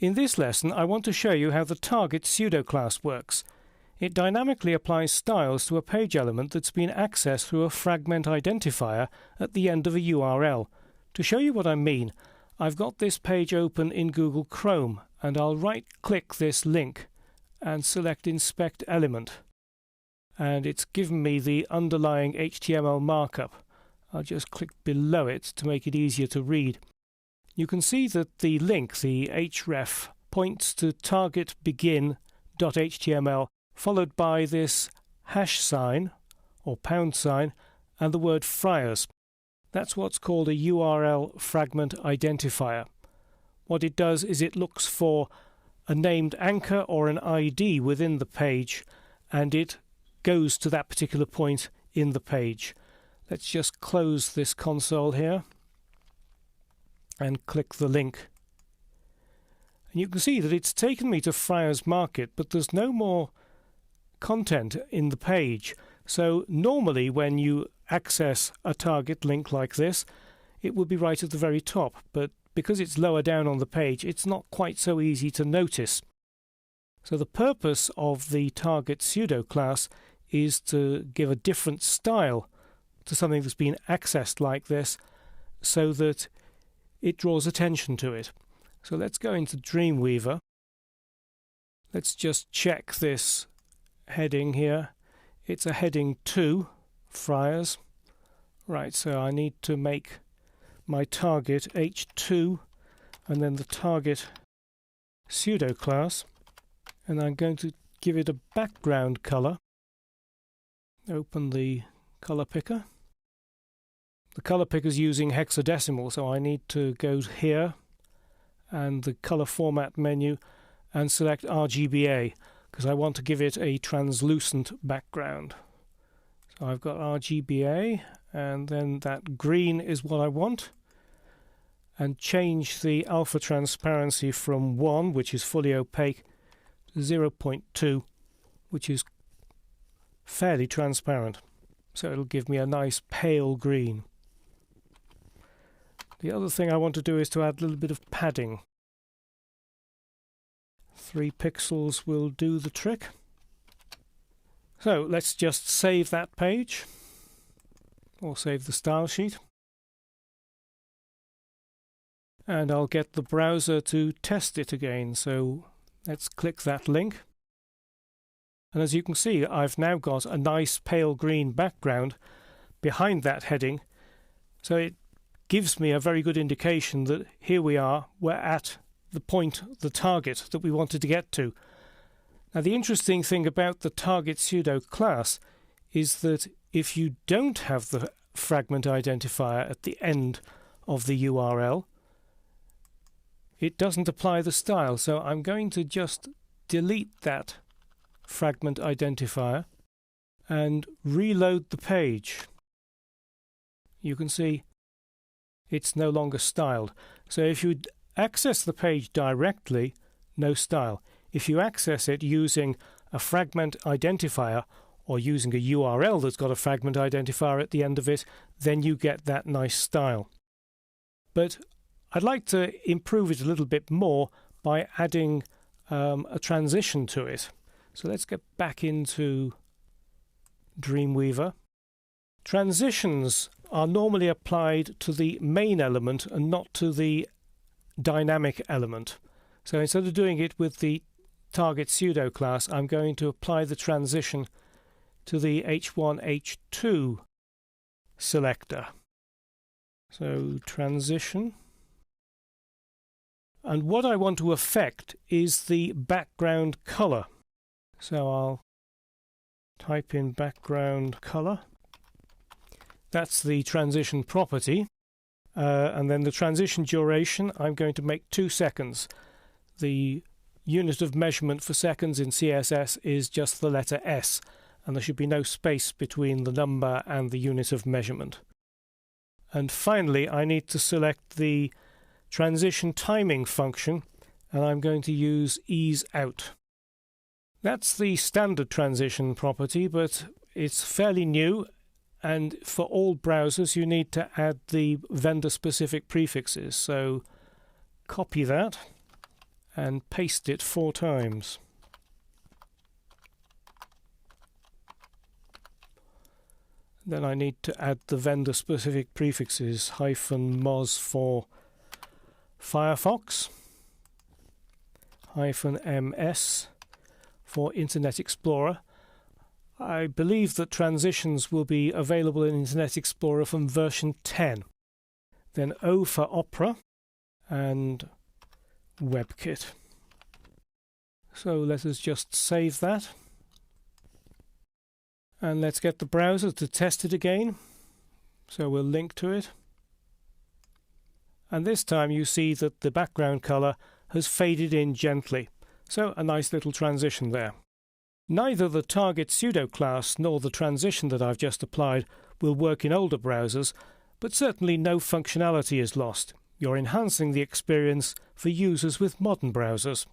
In this lesson, I want to show you how the target pseudo-class works. It dynamically applies styles to a page element that's been accessed through a fragment identifier at the end of a URL. To show you what I mean, I've got this page open in Google Chrome, and I'll right-click this link and select Inspect Element. And it's given me the underlying HTML markup. I'll just click below it to make it easier to read. You can see that the link, the href, points to target begin.html followed by this hash sign or pound sign and the word Friars. That's what's called a URL fragment identifier. What it does is it looks for a named anchor or an ID within the page, and it goes to that particular point in the page. Let's just close this console here and click the link. And you can see that it's taken me to Friars Market, but there's no more content in the page. So normally when you access a target link like this, it would be right at the very top, but because it's lower down on the page, it's not quite so easy to notice. So the purpose of the target pseudo class is to give a different style to something that's been accessed like this so that it draws attention to it. So let's go into Dreamweaver. Let's just check this heading here. It's a heading 2, Friars. Right, so I need to make my target h2 and then the target pseudo class, and I'm going to give it a background color. Open the color picker. The color picker is using hexadecimal, so I need to go here and the color format menu and select RGBA because I want to give it a translucent background. So I've got RGBA, and then that green is what I want, and change the alpha transparency from 1, which is fully opaque, to 0.2, which is fairly transparent. So it'll give me a nice pale green. The other thing I want to do is to add a little bit of padding. 3 pixels will do the trick. So let's just save that page, or save the style sheet. And I'll get the browser to test it again. So let's click that link. And as you can see, I've now got a nice pale green background behind that heading. So it gives me a very good indication that here we are, we're at the point, the target that we wanted to get to. Now the interesting thing about the target pseudo class is that if you don't have the fragment identifier at the end of the URL, it doesn't apply the style. So I'm going to just delete that fragment identifier and reload the page. You can see it's no longer styled. So if you access the page directly, no style. If you access it using a fragment identifier or using a URL that's got a fragment identifier at the end of it, then you get that nice style. But I'd like to improve it a little bit more by adding a transition to it. So let's get back into Dreamweaver. Transitions are normally applied to the main element and not to the dynamic element. So instead of doing it with the target pseudo class, I'm going to apply the transition to the h1, h2 selector. So transition. And what I want to affect is the background color. So I'll type in background color. That's the transition property. And then the transition duration, I'm going to make 2 seconds. The unit of measurement for seconds in CSS is just the letter S, and there should be no space between the number and the unit of measurement. And finally, I need to select the transition timing function, and I'm going to use ease out. That's the standard transition property, but it's fairly new, and for all browsers you need to add the vendor-specific prefixes. So copy that and paste it 4 times. Then I need to add the vendor-specific prefixes -moz for Firefox, -ms for Internet Explorer. I believe that transitions will be available in Internet Explorer from version 10. Then O for Opera and WebKit. So let us just save that. And let's get the browser to test it again. So we'll link to it. And this time you see that the background color has faded in gently. So a nice little transition there. Neither the target pseudo class nor the transition that I've just applied will work in older browsers, but certainly no functionality is lost. You're enhancing the experience for users with modern browsers.